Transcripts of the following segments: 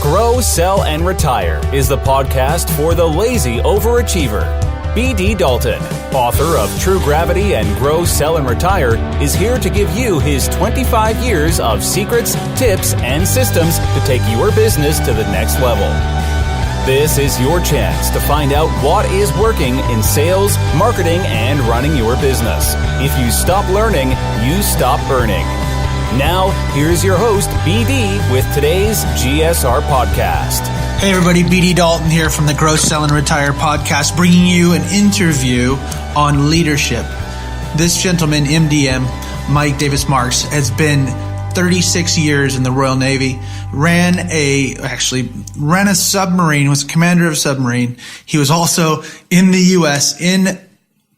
Grow, Sell, and Retire is the podcast for the lazy overachiever. B.D. Dalton, author of True Gravity and Grow, Sell, and Retire, is here to give you his 25 years of secrets, tips, and systems to take your business to the next level. This is your chance to find out what is working in sales, marketing, and running your business. If you stop learning, you stop burning. Now, here's your host, BD, with today's GSR podcast. Hey everybody, BD Dalton here from the Grow, Sell, and Retire podcast, bringing you an interview on leadership. This gentleman, MDM, Mike Davis Marks, has been 36 years in the Royal Navy, ran a submarine, was a commander of a submarine. He was also in the U.S., in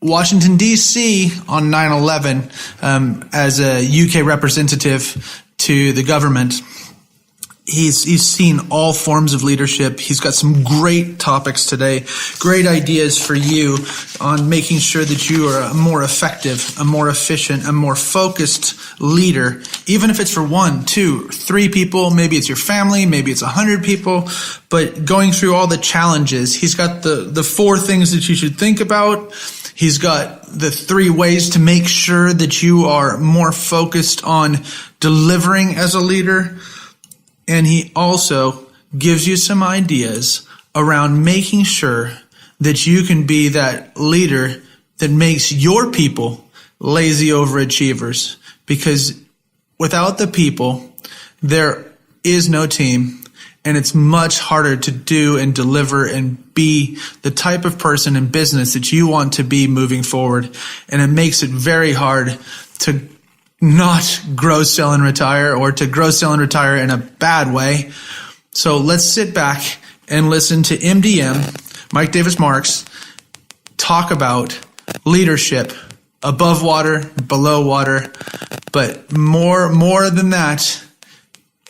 Washington, D.C. on 9/11 as a UK representative to the government. He's seen all forms of leadership. He's got some great topics today, great ideas for you on making sure that you are a more effective, a more efficient, a more focused leader, even if it's for 1, 2, 3 people. Maybe it's your family, maybe it's 100 people, but going through all the challenges. He's got the 4 things that you should think about. He's got the 3 ways to make sure that you are more focused on delivering as a leader. And he also gives you some ideas around making sure that you can be that leader that makes your people lazy overachievers. Because without the people, there is no team. And it's much harder to do and deliver and be the type of person in business that you want to be moving forward. And it makes it very hard to not grow, sell, and retire, or to grow, sell, and retire in a bad way. So let's sit back and listen to MDM, Mike Davis Marks, talk about leadership above water, below water, but more than that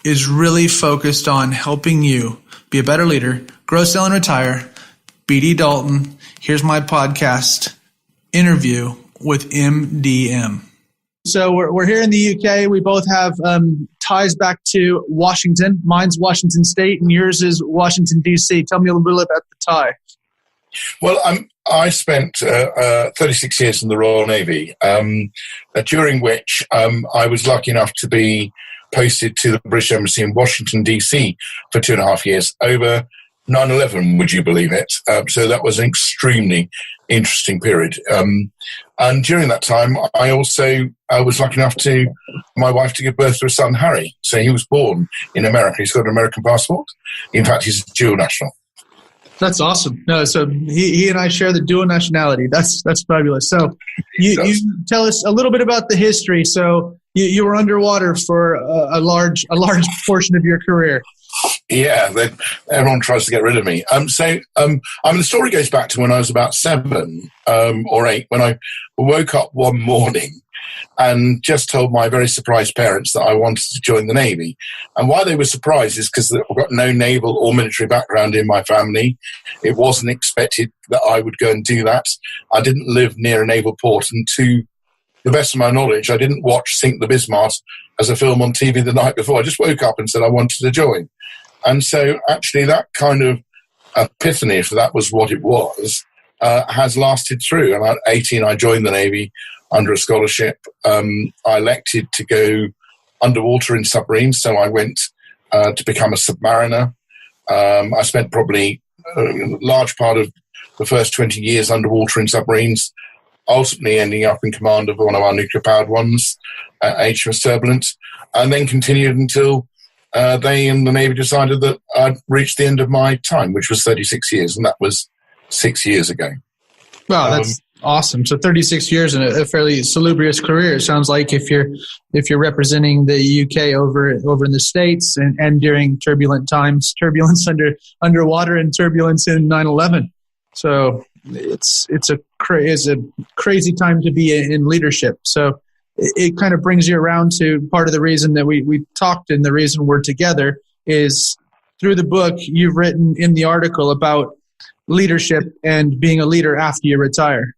is really focused on helping you be a better leader, grow, sell, and retire. BD Dalton, here's my podcast interview with MDM. So we're here in the UK. We both have ties back to Washington. Mine's Washington State, and yours is Washington, D.C. Tell me a little bit about the tie. Well, I spent 36 years in the Royal Navy, during which I was lucky enough to be posted to the British Embassy in Washington, D.C. for 2.5 years over 9/11, would you believe it? So that was an extremely interesting period. And during that time, I was lucky enough my wife to give birth to a son, Harry. So he was born in America. He's got an American passport. In fact, he's a dual national. That's awesome. No, so he and I share the dual nationality. That's fabulous. So you tell us a little bit about the history. So you were underwater for a large portion of your career. Yeah, everyone tries to get rid of me. The story goes back to when I was about 7 or 8, when I woke up one morning and just told my very surprised parents that I wanted to join the Navy. And why they were surprised is because I've got no naval or military background in my family. It wasn't expected that I would go and do that. I didn't live near a naval port, and to the best of my knowledge, I didn't watch Sink the Bismarck as a film on TV the night before. I just woke up and said I wanted to join. And so actually that kind of epiphany, if that was what it was, has lasted through. And at 18, I joined the Navy under a scholarship. I elected to go underwater in submarines, so I went to become a submariner. I spent probably a large part of the first 20 years underwater in submarines, ultimately ending up in command of one of our nuclear-powered ones, HMS Turbulence, and then continued until they and the Navy decided that I'd reached the end of my time, which was 36 years, and that was 6 years ago. Wow, that's awesome. So 36 years and a fairly salubrious career. It sounds like if you're representing the UK over in the States and during turbulent times, turbulence underwater and turbulence in 9/11. So it's a crazy time to be in leadership. So it kind of brings you around to part of the reason that we talked, and the reason we're together is through the book you've written in the article about leadership and being a leader after you retire.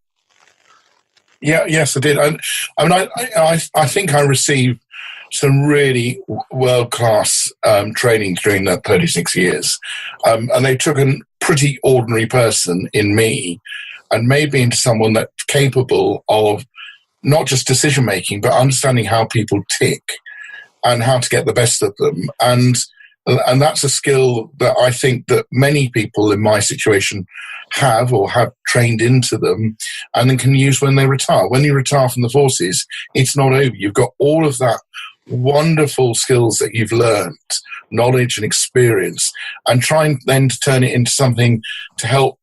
Yes, I did. I think I received some really world-class training during that 36 years. And they took a pretty ordinary person in me and made me into someone that's capable of not just decision-making, but understanding how people tick and how to get the best of them. And that's a skill that I think that many people in my situation have or have trained into them and then can use when they retire. When you retire from the forces, it's not over. You've got all of that wonderful skills that you've learned, knowledge and experience, and trying then to turn it into something to help,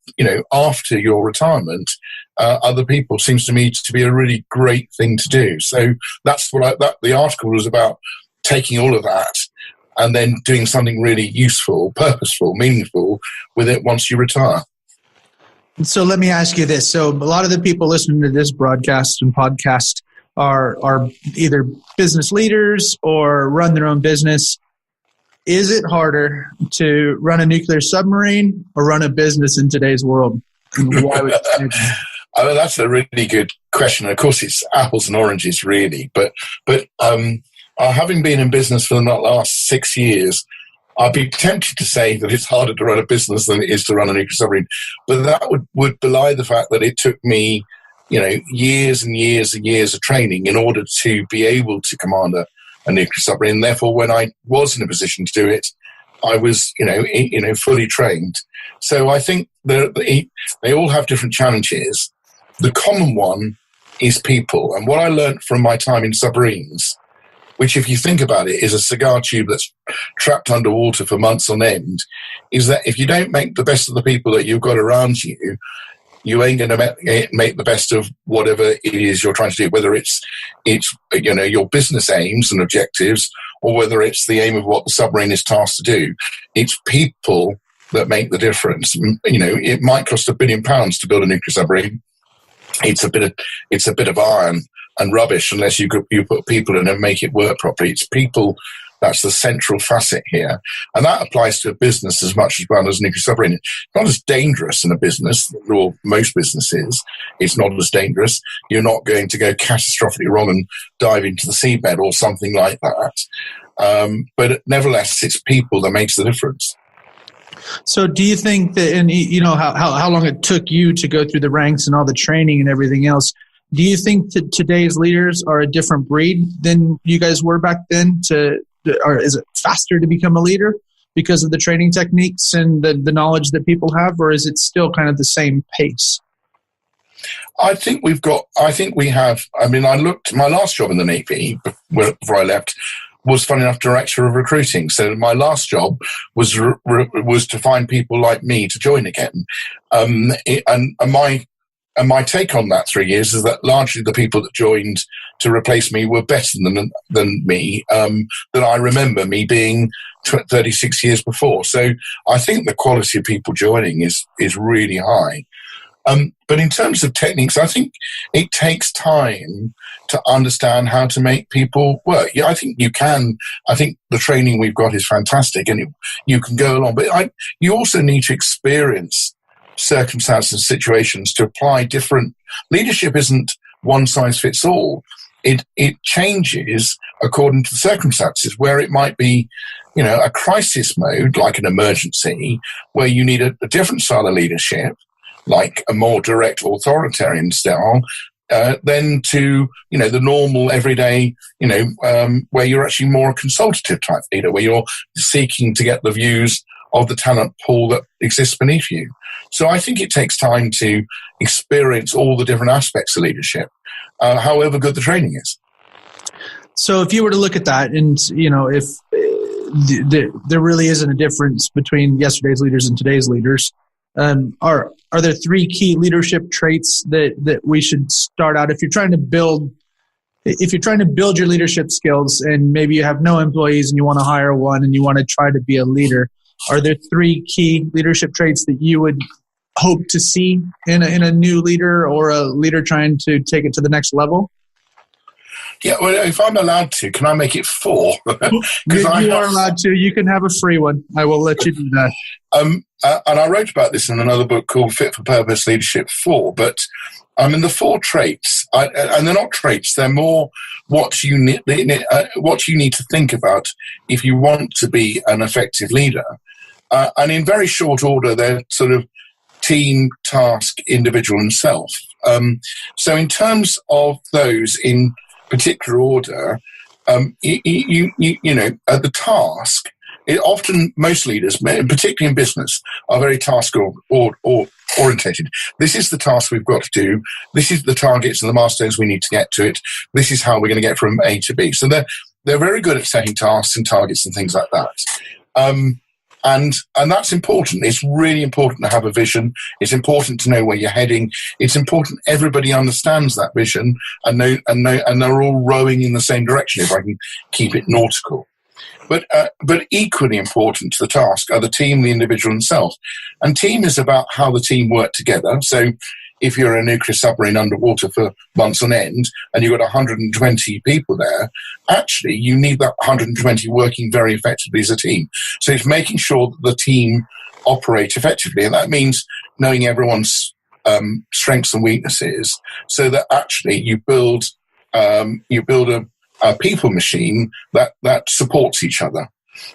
after your retirement, other people seems to me to be a really great thing to do. So that's what the article was about, taking all of that and then doing something really useful, purposeful, meaningful with it once you retire. So let me ask you this. So a lot of the people listening to this broadcast and podcast are either business leaders or run their own business. Is it harder to run a nuclear submarine or run a business in today's world? And why would you say that? That's a really good question. Of course, it's apples and oranges, really. But having been in business for the last 6 years, I'd be tempted to say that it's harder to run a business than it is to run a nuclear submarine. But that would belie the fact that it took me, years and years and years of training in order to be able to command a nuclear submarine. And therefore, when I was in a position to do it, I was, fully trained. So I think they all have different challenges. The common one is people. And what I learned from my time in submarines, which if you think about it is a cigar tube that's trapped underwater for months on end, is that if you don't make the best of the people that you've got around you, you ain't going to make the best of whatever it is you're trying to do, whether it's your business aims and objectives or whether it's the aim of what the submarine is tasked to do. It's people that make the difference. It might cost £1 billion to build a nuclear submarine. It's a bit of iron and rubbish unless you put people in and make it work properly. It's people that's the central facet here. And that applies to a business as much as well as a nuclear submarine. It's not as dangerous in a business, or most businesses. It's not as dangerous. You're not going to go catastrophically wrong and dive into the seabed or something like that. But nevertheless, it's people that makes the difference. So do you think that, and how long it took you to go through the ranks and all the training and everything else, do you think that today's leaders are a different breed than you guys were back then? Or is it faster to become a leader because of the training techniques and the knowledge that people have, or is it still kind of the same pace? I think we have. I looked, my last job in the Navy before I left was, funny enough, director of recruiting. So my last job was to find people like me to join again. And my take on that 3 years is that largely the people that joined to replace me were better than me, than I remember me being 36 years before. So I think the quality of people joining is really high. But in terms of techniques, I think it takes time to understand how to make people work. Yeah, I think you can. I think the training we've got is fantastic and you can go along. But you also need to experience circumstances and situations to apply different. Leadership isn't one size fits all. It changes according to the circumstances, where it might be, a crisis mode, like an emergency, where you need a different style of leadership, like a more direct authoritarian style, than to, the normal everyday, where you're actually more a consultative type leader, where you're seeking to get the views of the talent pool that exists beneath you. So I think it takes time to experience all the different aspects of leadership, however good the training is. So if you were to look at that and, if there really isn't a difference between yesterday's leaders and today's leaders, are there 3 key leadership traits that we should start out if you're trying to build your leadership skills and maybe you have no employees and you want to hire one and you want to try to be a leader? Are there 3 key leadership traits that you would hope to see in a new leader or a leader trying to take it to the next level? Yeah, well, if I'm allowed to, can I make it 4? You are allowed to. You can have a free one. I will let you do that. And I wrote about this in another book called Fit for Purpose Leadership 4. But in the 4 traits, and they're not traits, they're more what you need to think about if you want to be an effective leader. And in very short order, they're sort of team, task, individual, and self. So in terms of those in particular order, the task, often most leaders, particularly in business, are very task orientated. This is the task we've got to do. This is the targets and the milestones we need to get to it. This is how we're going to get from A to B. So they're very good at setting tasks and targets and things like that. And that's important. It's really important to have a vision. It's important to know where you're heading. It's important everybody understands that vision and they're all rowing in the same direction, if I can keep it nautical. But equally important to the task are the team, the individual, and self. And team is about how the team work together. So if you're a nuclear submarine underwater for months on end and you've got 120 people there, actually you need that 120 working very effectively as a team. So it's making sure that the team operate effectively. And that means knowing everyone's strengths and weaknesses so that actually you build a people machine that supports each other.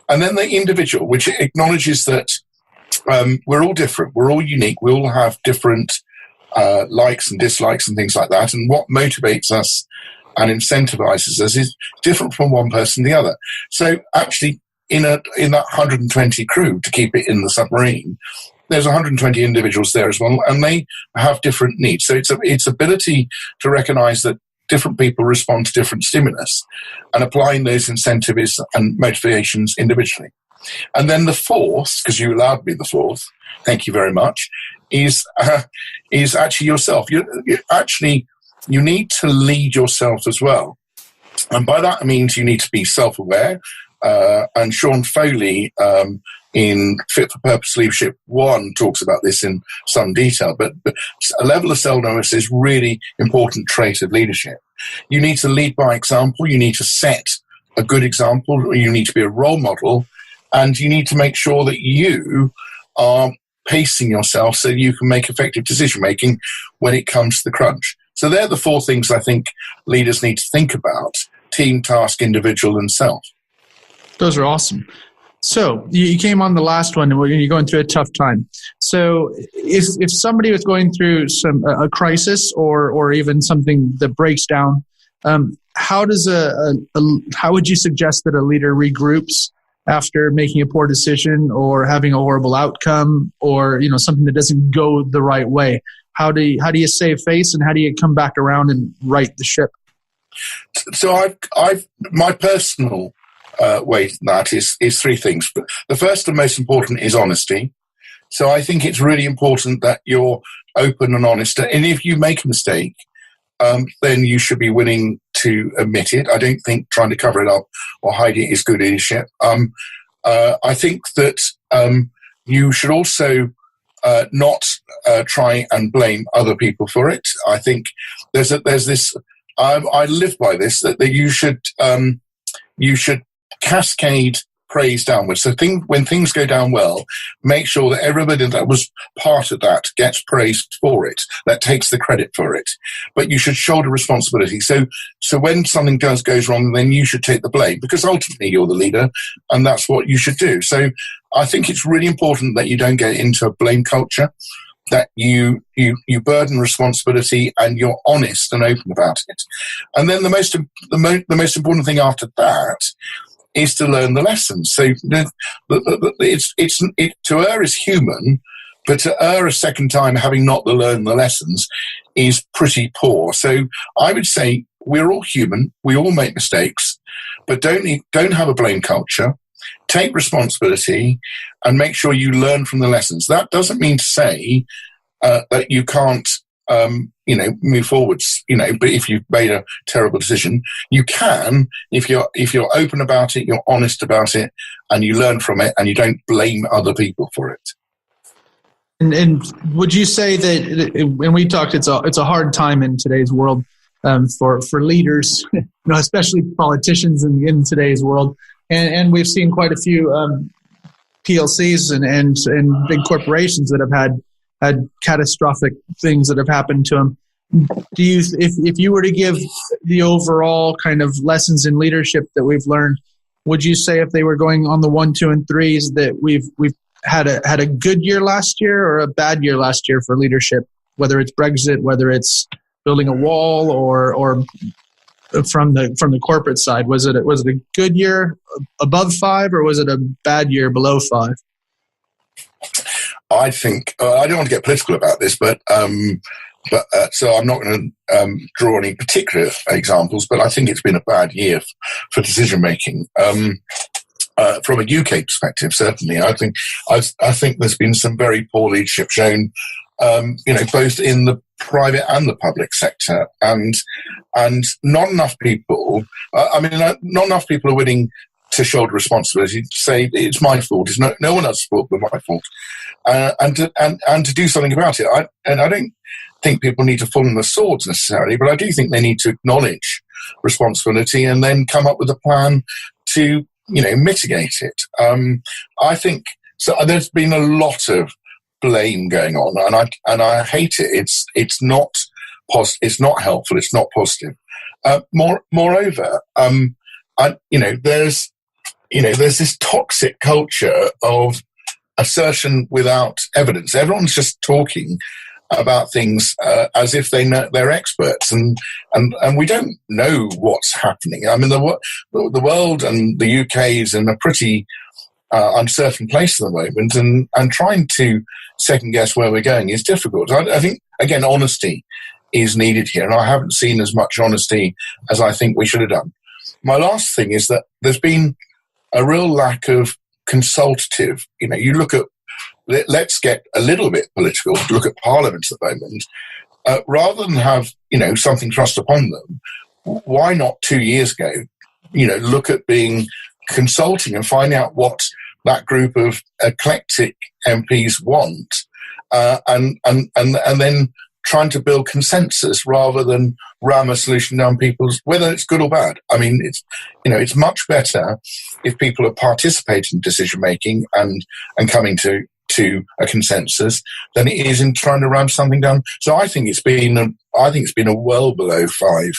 And then the individual, which acknowledges that we're all different, we're all unique, we all have different likes and dislikes and things like that. And what motivates us and incentivizes us is different from one person to the other. So actually, in that 120 crew, to keep it in the submarine, there's 120 individuals there as well, and they have different needs. So it's ability to recognize that different people respond to different stimulus and applying those incentives and motivations individually. And then the 4th, because you allowed me the 4th, thank you very much, is actually yourself. You need to lead yourself as well. And by that, I mean you need to be self-aware. And Sean Foley in Fit for Purpose Leadership 1 talks about this in some detail. But a level of self-awareness is really important trait of leadership. You need to lead by example. You need to set a good example. You need to be a role model. And you need to make sure that you are pacing yourself so you can make effective decision-making when it comes to the crunch. So they're the 4 things I think leaders need to think about: team, task, individual, and self. Those are awesome. So you came on the last one and you're going through a tough time. So if somebody was going through a crisis or even something that breaks down, how would you suggest that a leader regroups after making a poor decision or having a horrible outcome or something that doesn't go the right way? How do you save face and how do you come back around and right the ship? So I've my personal way to that is 3 things. But the first and most important is honesty. So I think it's really important that you're open and honest. And if you make a mistake, then you should be willing to admit it. I don't think trying to cover it up or hide it is good leadership. I think that you should also not try and blame other people for it. I think there's this. I live by this that you should cascade praise downwards. So when things go down well, make sure that everybody that was part of that gets praised for it, that takes the credit for it. But you should shoulder responsibility. So when something goes wrong, then you should take the blame because ultimately you're the leader and that's what you should do. So I think it's really important that you don't get into a blame culture, that you burden responsibility and you're honest and open about it. And then the most important thing after that is to learn the lessons. So to err is human, but to err a second time having not learned the lessons is pretty poor. So I would say we're all human, we all make mistakes, but don't have a blame culture. Take responsibility and make sure you learn from the lessons. That doesn't mean to say that you can't move forwards, but if you've made a terrible decision, you can, if you're open about it, you're honest about it, and you learn from it, and you don't blame other people for it. And would you say that, and we talked, it's a hard time in today's world. for leaders, especially politicians in today's world. And we've seen quite a few PLCs and big corporations that have had catastrophic things that have happened to them. Do you, if you were to give the overall kind of lessons in leadership that we've learned, would you say if they were going on the 1, 2, and 3s that we've had a good year last year or a bad year last year for leadership, whether it's Brexit, whether it's building a wall or from the corporate side? Was it a good year above 5 or was it a bad year below 5? I think I don't want to get political about this, but so I'm not going to draw any particular examples, but I think it's been a bad year for decision making. From a UK perspective, certainly, I think there's been some very poor leadership shown, both in the private and the public sector, and not enough people. Not enough people are willing to shoulder responsibility, to say it's my fault. It's no one else's fault but my fault, and to do something about it. I don't think people need to fall on the swords necessarily, but I do think they need to acknowledge responsibility and then come up with a plan to mitigate it. I think so. There's been a lot of blame going on, and I hate it. It's not it's not helpful. It's not positive. Moreover, there's this toxic culture of assertion without evidence. Everyone's just talking about things as if they're experts, and we don't know what's happening. I mean, the world and the UK is in a pretty uncertain place at the moment, and trying to second guess where we're going is difficult. I think, again, honesty is needed here, and I haven't seen as much honesty as I think we should have done. My last thing is that there's been a real lack of consultative. You look at, let's get a little bit political, look at Parliament at the moment. Rather than have, something thrust upon them, why not 2 years ago, look at being consulting and find out what that group of eclectic MPs want, and then trying to build consensus rather than ram a solution down people's, whether it's good or bad. I mean, it's much better if people are participating in decision making and coming to a consensus than it is in trying to ram something down. So I think it's been a well below 5.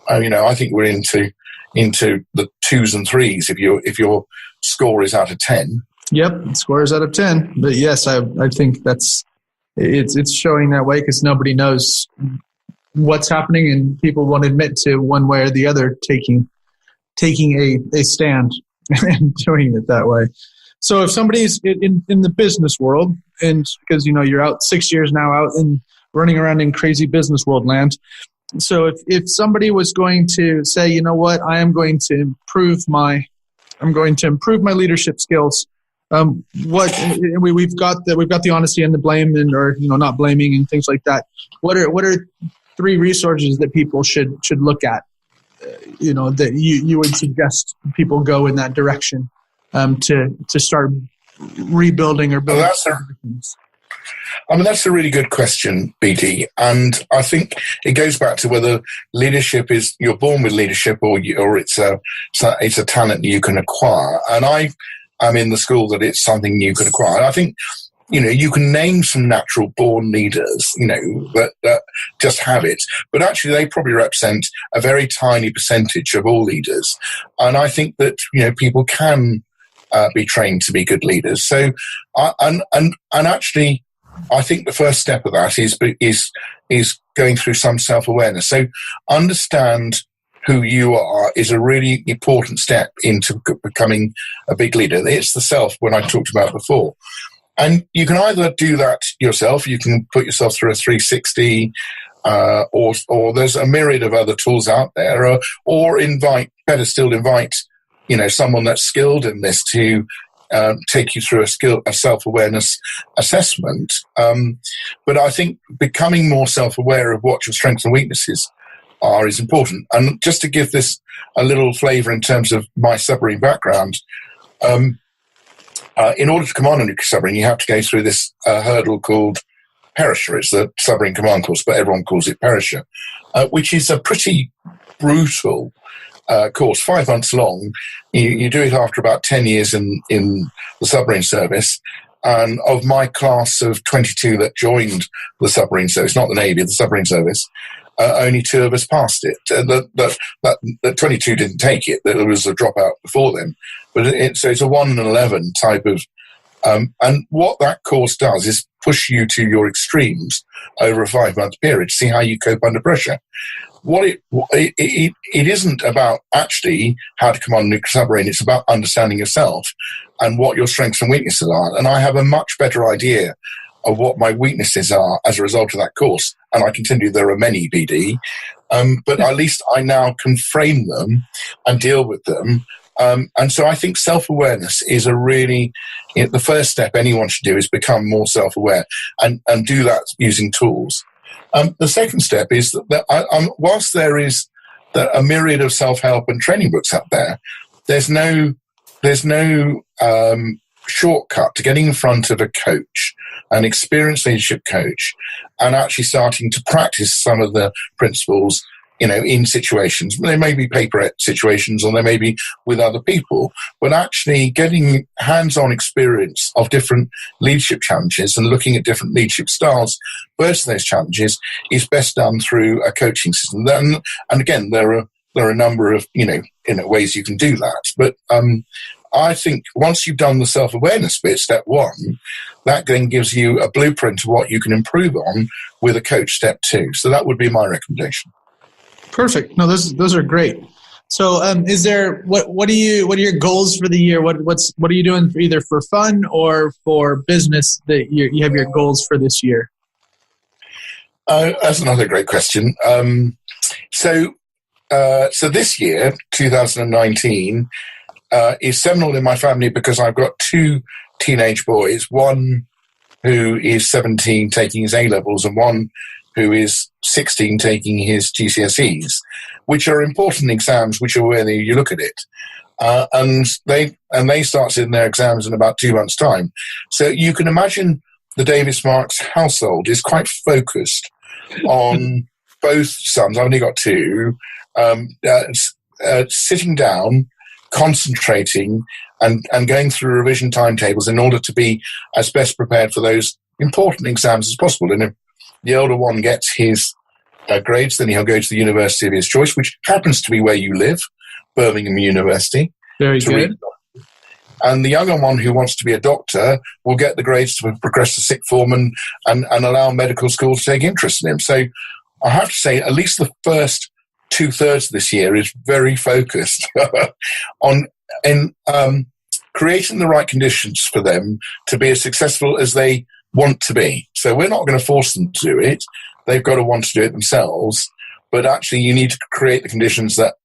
I think we're into the 2s and 3s if your score is out of 10. Yep, score is out of 10. But yes, I think it's showing that way because nobody knows what's happening, and people won't admit to one way or the other taking a stand and doing it that way. So if somebody's in the business world, and because you're out 6 years now out and running around in crazy business world land. So if somebody was going to say, you know what, I'm going to improve my leadership skills. We've got the honesty and the blame or not blaming and things like that. What are 3 resources that people should look at? That you would suggest people go in that direction to start rebuilding or building. That's a really good question, BD, and I think it goes back to whether leadership is you're born with leadership or it's a talent that you can acquire. And I'm in the school that it's something you can acquire. And I think you can name some natural born leaders, that just have it, but actually they probably represent a very tiny percentage of all leaders. And I think that people can be trained to be good leaders. So, and actually, I think the first step of that is going through some self-awareness. So, understand who you are is a really important step into becoming a big leader. It's the self, when I talked about before. And you can either do that yourself, you can put yourself through a 360, or there's a myriad of other tools out there, or invite someone that's skilled in this to take you through a self-awareness assessment. But I think becoming more self-aware of what your strengths and weaknesses are is important. And just to give this a little flavour in terms of my submarine background, in order to command a nuclear submarine, you have to go through this hurdle called Perisher. It's the submarine command course, but everyone calls it Perisher, which is a pretty brutal course, 5 months long. You do it after about 10 years in the submarine service. And of my class of 22 that joined the submarine service, not the Navy, the submarine service, only 2 of us passed it. That 22 didn't take it. There was a dropout before them. But so it's a 1 in 11 type of... and what that course does is push you to your extremes over a 5-month period to see how you cope under pressure. It isn't about actually how to command a nuclear submarine. It's about understanding yourself and what your strengths and weaknesses are. And I have a much better idea of what my weaknesses are as a result of that course. And I can tell you there are many, BD. But at least I now can frame them and deal with them. And so I think self-awareness is the first step anyone should do is become more self-aware and do that using tools. The second step is that whilst there is a myriad of self-help and training books out there, there's no shortcut to getting in front of a coach, an experienced leadership coach, and actually starting to practice some of the principles, in situations. There may be paper situations or there may be with other people, but actually getting hands-on experience of different leadership challenges and looking at different leadership styles versus those challenges is best done through a coaching system. And again, there are a number of, ways you can do that. But I think once you've done the self-awareness bit, step 1, that then gives you a blueprint of what you can improve on with a coach, step 2. So that would be my recommendation. Perfect. No, those are great. So, is there what are your goals for the year? What are you doing either for fun or for business that you have your goals for this year? That's another great question. So this year, 2019, is seminal in my family because I've got 2 teenage boys. One who is 17 taking his A-levels, and one who is 16 taking his GCSEs, which are important exams, which are whether you look at it. And they start sitting their exams in about 2 months' time. So you can imagine the Davis Marks household is quite focused on both sons. I've only got 2, sitting down, concentrating, and going through revision timetables in order to be as best prepared for those important exams as possible. And if the older one gets his grades, then he'll go to the university of his choice, which happens to be where you live, Birmingham University. Very good. And the younger one who wants to be a doctor will get the grades to progress to sixth form and allow medical school to take interest in him. So I have to say, at least the first 2/3 of this year is very focused on creating the right conditions for them to be as successful as they want to be. So we're not going to force them to do it. They've got to want to do it themselves. But actually, you need to create the conditions that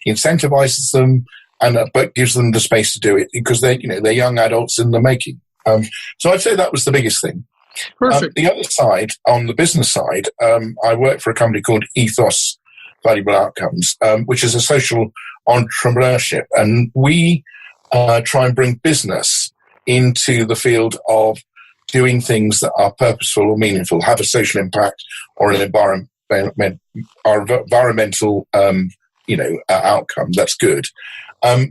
incentivizes them but gives them the space to do it because they're young adults in the making. So I'd say that was the biggest thing. Perfect. The other side, on the business side, I work for a company called Ethos Valuable Outcomes, which is a social entrepreneurship, and we try and bring business into the field of doing things that are purposeful or meaningful, have a social impact or an environmental outcome that's good.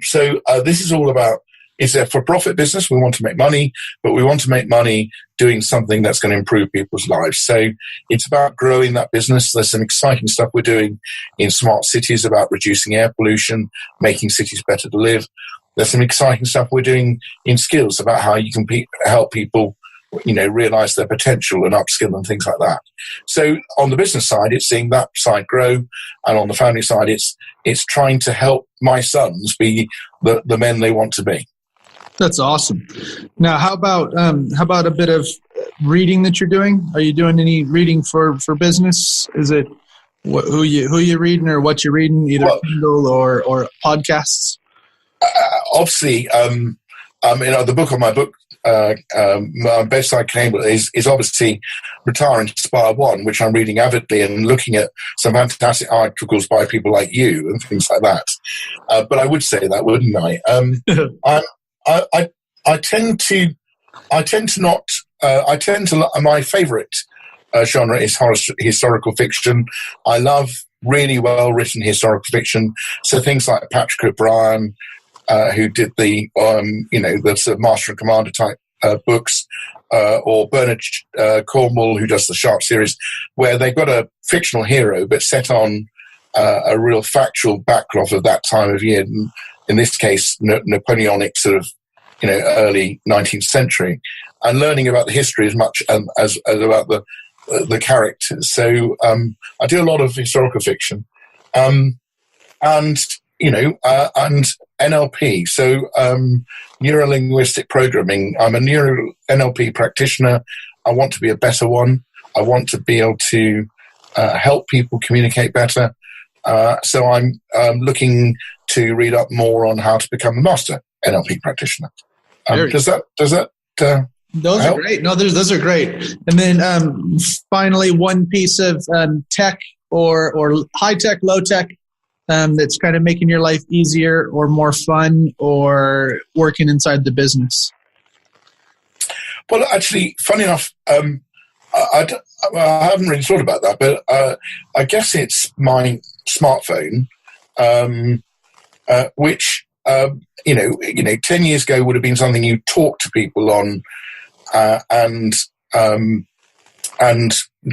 So this is all about, it's a for-profit business. We want to make money, but we want to make money doing something that's going to improve people's lives. So it's about growing that business. There's some exciting stuff we're doing in smart cities about reducing air pollution, making cities better to live. There's some exciting stuff we're doing in skills about how you can help people realize their potential and upskill and things like that. So on the business side, it's seeing that side grow. And on the family side, it's trying to help my sons be the men they want to be. That's awesome. Now, how about a bit of reading that you're doing? Are you doing any reading for business? Is it who you reading or what you're reading, either Kindle or podcasts? Obviously, the book on my book, my bedside table is obviously Retire and Inspire 1, which I'm reading avidly and looking at some fantastic articles by people like you and things like that. But I would say that, wouldn't I? I tend to I tend to not. My favourite genre is historical fiction. I love really well-written historical fiction. So things like Patrick O'Brien, who did the sort of Master and Commander type books, or Bernard Cornwell, who does the Sharp series, where they've got a fictional hero but set on a real factual backdrop of that time of year. In this case, Napoleonic sort of, early 19th century, and learning about the history as much as about the characters. So I do a lot of historical fiction, and NLP. So neuro-linguistic programming. I'm a NLP practitioner. I want to be a better one. I want to be able to help people communicate better. So I'm looking to read up more on how to become a master NLP practitioner. Does that those help? Are great. No, those are great. And then finally, one piece of tech or high tech, low tech that's kind of making your life easier or more fun or working inside the business. Well, actually, funny enough, I haven't really thought about that, but I guess it's my smartphone, which 10 years ago would have been something you talk to people on, and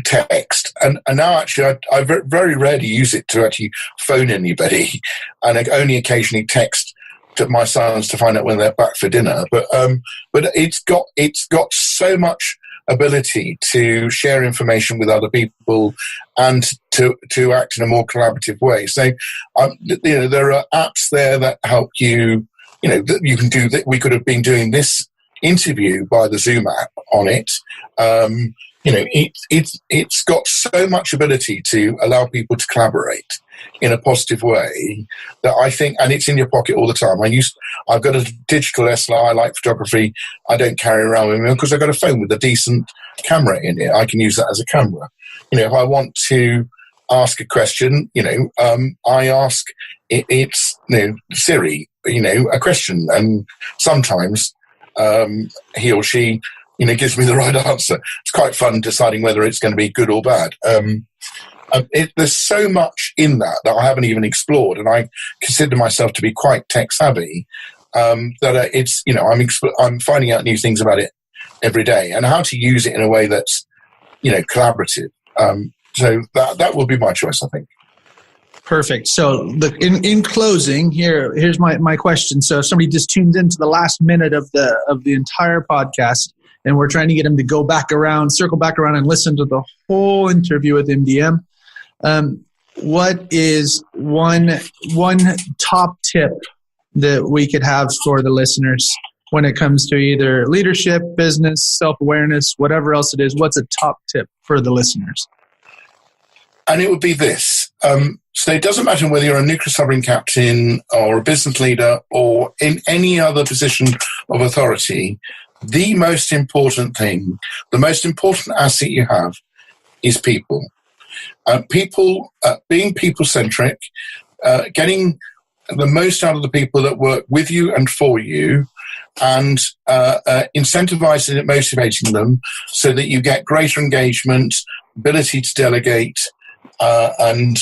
text, and now actually I very rarely use it to actually phone anybody, and I only occasionally text to my sons to find out when they're back for dinner. But it's got so much ability to share information with other people and to act in a more collaborative way. So there are apps there that help you. That you can do that. We could have been doing this interview by the Zoom app on it. It's got so much ability to allow people to collaborate in a positive way that I think, and it's in your pocket all the time. I've got a digital SLR. I like photography. I don't carry around with me because I've got a phone with a decent camera in it. I can use that as a camera. If I want to ask a question, I ask it's Siri, a question, and sometimes he or she gives me the right answer. It's quite fun deciding whether it's going to be good or bad. There's so much in that I haven't even explored, and I consider myself to be quite tech savvy. That it's I'm finding out new things about it every day, and how to use it in a way that's collaborative. So that will be my choice, I think. Perfect. So in closing, here's my question. So if somebody just tuned into the last minute of the entire podcast, and we're trying to get them to circle back around and listen to the whole interview with MDM, what is one top tip that we could have for the listeners when it comes to either leadership, business, self-awareness, whatever else it is? What's a top tip for the listeners? And it would be this. So it doesn't matter whether you're a nuclear submarine captain or a business leader or in any other position of authority, the most important thing, the most important asset you have is people. Being people-centric, getting the most out of the people that work with you and for you, and incentivizing and motivating them so that you get greater engagement, ability to delegate, and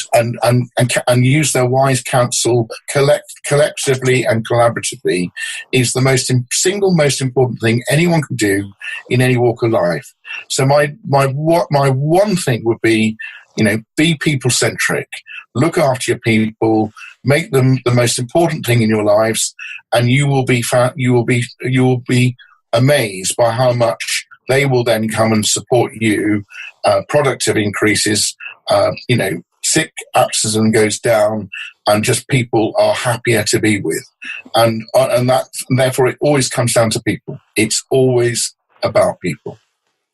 use their wise counsel collectively and collaboratively is the single most important thing anyone can do in any walk of life. So my one thing would be, be people centric, look after your people, make them the most important thing in your lives, and you will be amazed by how much they will then come and support you. Productivity increases, sick absenteeism goes down, and just people are happier to be with. And therefore it always comes down to people. It's always about people.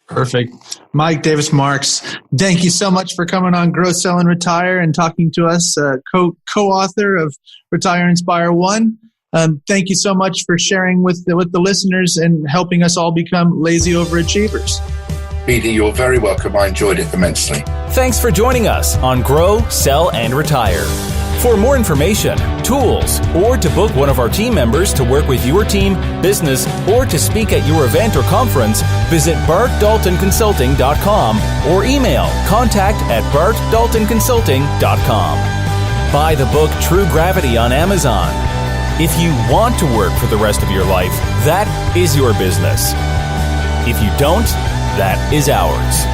Perfect. Mike Davis Marks, thank you so much for coming on Grow, Sell, and Retire and talking to us, co-author of Retire, Inspire, One. Thank you so much for sharing with the listeners and helping us all become lazy overachievers. BD, you're very welcome. I enjoyed it immensely. Thanks for joining us on Grow, Sell, and Retire. For more information, tools, or to book one of our team members to work with your team, business, or to speak at your event or conference, visit bartdaltonconsulting.com or email contact@bartdaltonconsulting.com. Buy the book True Gravity on Amazon. If you want to work for the rest of your life, that is your business. If you don't, that is ours.